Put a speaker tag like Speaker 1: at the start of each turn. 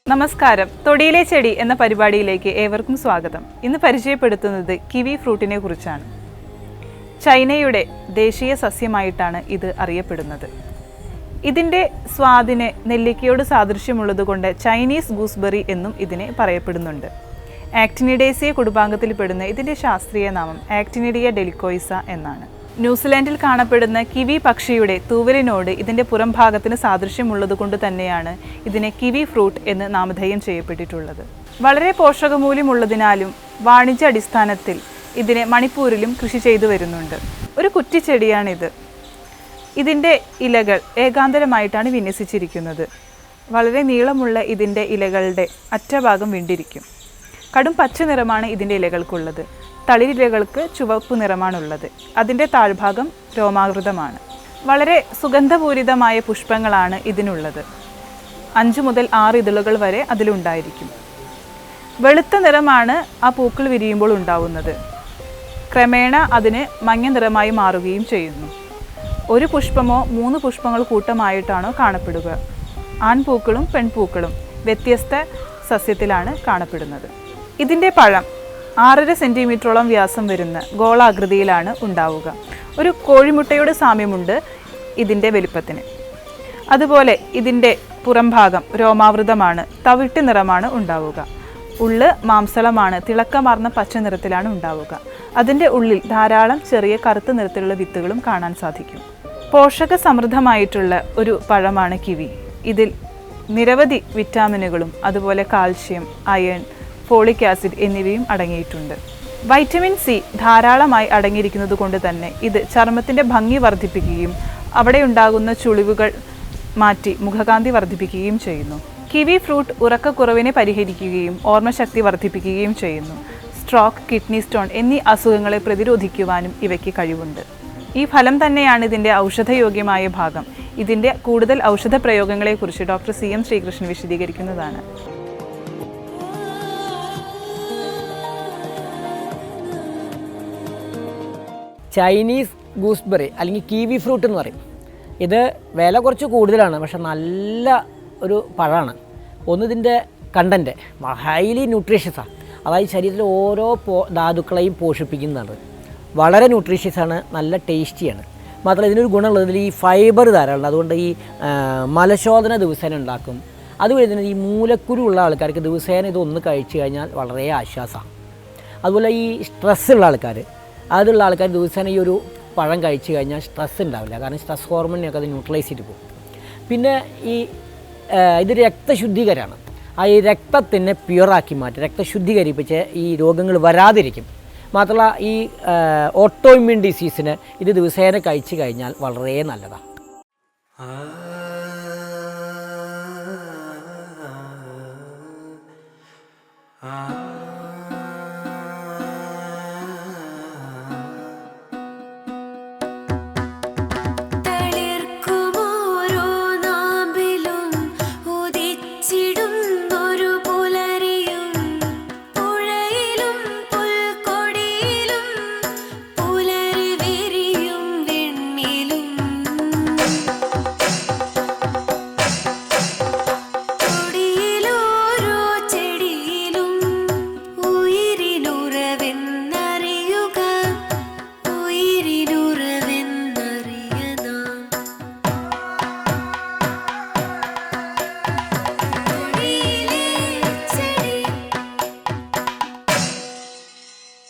Speaker 1: നമസ്കാരം. തൊടിയിലെ ചെടി എന്ന പരിപാടിയിലേക്ക് ഏവർക്കും സ്വാഗതം. ഇന്ന് പരിചയപ്പെടുത്തുന്നത് കിവി ഫ്രൂട്ടിനെ കുറിച്ചാണ്. ചൈനയുടെ ദേശീയ സസ്യമായിട്ടാണ് ഇത് അറിയപ്പെടുന്നത്. ഇതിൻ്റെ സ്വാദിന് നെല്ലിക്കയോട് സാദൃശ്യമുള്ളതുകൊണ്ട് ചൈനീസ് ഗൂസ്ബെറി എന്നും ഇതിനെ പറയപ്പെടുന്നുണ്ട്. ആക്ടിനിഡേസിയ കുടുംബാംഗത്തിൽപ്പെടുന്ന ഇതിൻ്റെ ശാസ്ത്രീയ നാമം ആക്ടിനിഡിയ ഡെലിക്കോയിസ എന്നാണ്. ന്യൂസിലാൻഡിൽ കാണപ്പെടുന്ന കിവി പക്ഷിയുടെ തൂവലിനോട് ഇതിൻ്റെ പുറം ഭാഗത്തിന് സാദൃശ്യമുള്ളതുകൊണ്ട് തന്നെയാണ് ഇതിനെ കിവി ഫ്രൂട്ട് എന്ന് നാമധേയം ചെയ്യപ്പെട്ടിട്ടുള്ളത്. വളരെ പോഷകമൂല്യമുള്ളതിനാലും വാണിജ്യ അടിസ്ഥാനത്തിൽ ഇതിനെ മണിപ്പൂരിലും കൃഷി ചെയ്തു വരുന്നുണ്ട്. ഒരു കുറ്റിച്ചെടിയാണിത്. ഇതിൻ്റെ ഇലകൾ ഏകാന്തരമായിട്ടാണ് വിന്യസിച്ചിരിക്കുന്നത്. വളരെ നീളമുള്ള ഇതിൻ്റെ ഇലകളുടെ അറ്റഭാഗം വിണ്ടിരിക്കും. കടും പച്ച നിറമാണ് ഇതിൻ്റെ ഇലകൾക്കുള്ളത്. തളിരിലകൾക്ക് ചുവപ്പ് നിറമാണുള്ളത്. അതിൻ്റെ താഴ്ഭാഗം രോമാവൃതമാണ്. വളരെ സുഗന്ധപൂരിതമായ പുഷ്പങ്ങളാണ് ഇതിനുള്ളത്. 5 മുതൽ 6 ഇതളുകൾ വരെ അതിലുണ്ടായിരിക്കും. വെളുത്ത നിറമാണ് ആ പൂക്കൾ വിരിയുമ്പോൾ ഉണ്ടാവുന്നത്. ക്രമേണ അതിന് മഞ്ഞ നിറമായി മാറുകയും ചെയ്യുന്നു. ഒരു പുഷ്പമോ 3 പുഷ്പങ്ങൾ കൂട്ടമായിട്ടാണോ കാണപ്പെടുക. ആൺപൂക്കളും പെൺപൂക്കളും വ്യത്യസ്ത സസ്യത്തിലാണ് കാണപ്പെടുന്നത്. ഇതിൻ്റെ പഴം 6.5 സെൻറ്റിമീറ്ററോളം വ്യാസം വരുന്ന ഗോളാകൃതിയിലാണ് ഉണ്ടാവുക. ഒരു കോഴിമുട്ടയുടെ സാമ്യമുണ്ട് ഇതിൻ്റെ വലിപ്പത്തിന്. അതുപോലെ ഇതിൻ്റെ പുറംഭാഗം രോമാവൃതമാണ്. തവിട്ട് നിറമാണ് ഉണ്ടാവുക. ഉള്ള് മാംസളമാണ്. തിളക്കമാർന്ന പച്ച നിറത്തിലാണ് ഉണ്ടാവുക. അതിൻ്റെ ഉള്ളിൽ ധാരാളം ചെറിയ കറുത്ത നിറത്തിലുള്ള വിത്തുകളും കാണാൻ സാധിക്കും. പോഷക സമൃദ്ധമായിട്ടുള്ള ഒരു പഴമാണ് കിവി. ഇതിൽ നിരവധി വിറ്റാമിനുകളും അതുപോലെ കാൽഷ്യം, അയൺ, ഫോളിക് ആസിഡ് എന്നിവയും അടങ്ങിയിട്ടുണ്ട്. വൈറ്റമിൻ സി ധാരാളമായി അടങ്ങിയിരിക്കുന്നത് കൊണ്ട് തന്നെ ഇത് ചർമ്മത്തിൻ്റെ ഭംഗി വർദ്ധിപ്പിക്കുകയും അവിടെ ഉണ്ടാകുന്ന ചുളിവുകൾ മാറ്റി മുഖകാന്തി വർദ്ധിപ്പിക്കുകയും ചെയ്യുന്നു. കിവി ഫ്രൂട്ട് ഉറക്കക്കുറവിനെ പരിഹരിക്കുകയും ഓർമ്മശക്തി വർദ്ധിപ്പിക്കുകയും ചെയ്യുന്നു. സ്ട്രോക്ക്, കിഡ്നി സ്റ്റോൺ എന്നീ അസുഖങ്ങളെ പ്രതിരോധിക്കുവാനും ഇവയ്ക്ക് കഴിവുണ്ട്. ഈ ഫലം തന്നെയാണ് ഇതിൻ്റെ ഔഷധയോഗ്യമായ ഭാഗം. ഇതിൻ്റെ കൂടുതൽ ഔഷധ പ്രയോഗങ്ങളെക്കുറിച്ച് ഡോക്ടർ CM ശ്രീകൃഷ്ണൻ വിശദീകരിക്കുന്നതാണ്.
Speaker 2: ചൈനീസ് ഗൂസ്ബെറി അല്ലെങ്കിൽ കിവി ഫ്രൂട്ട് എന്ന് പറയും. ഇത് വില കുറച്ച് കൂടുതലാണ്, പക്ഷെ നല്ല ഒരു പഴമാണ്. ഇതിൻ്റെ കണ്ടൻറ്റ് ഹൈലി ന്യൂട്രീഷ്യസാണ്. അതായത് ശരീരത്തിലെ ഓരോ ധാതുക്കളെയും പോഷിപ്പിക്കുന്നതാണ്. വളരെ ന്യൂട്രീഷ്യസാണ്, നല്ല ടേസ്റ്റിയാണ്. മാത്രമല്ല ഇതിനൊരു ഗുണമുള്ളതിൽ ഈ ഫൈബർ ധാരാളം. അതുകൊണ്ട് ഈ മലശോധന ദിവസേന ഉണ്ടാക്കും. അതുവഴി തന്നെ ഈ മൂലക്കുരു ഉള്ള ആൾക്കാർക്ക് ദിവസേന ഇതൊന്ന് കഴിച്ചു കഴിഞ്ഞാൽ വളരെ ആശ്വാസമാണ്. അതുപോലെ ഈ സ്ട്രെസ്സുള്ള ആൾക്കാർ ദിവസേന ഈ ഒരു പഴം കഴിച്ചു കഴിഞ്ഞാൽ സ്ട്രെസ് ഉണ്ടാവില്ല. കാരണം സ്ട്രെസ് ഹോർമോണിനൊക്കെ അത് ന്യൂട്രലൈസ് ചെയ്ത് പോകും. പിന്നെ ഇത് രക്തശുദ്ധീകരമാണ്. ഈ രക്തത്തിനെ പ്യുവറാക്കി മാറ്റി രക്തശുദ്ധീകരിപ്പിച്ച് ഈ രോഗങ്ങൾ വരാതിരിക്കും. മാത്രമല്ല ഈ ഓട്ടോ ഇമ്മ്യൂൺ ഡിസീസിന് ഇത് ദിവസേന കഴിച്ചു കഴിഞ്ഞാൽ വളരെ നല്ലതാണ്.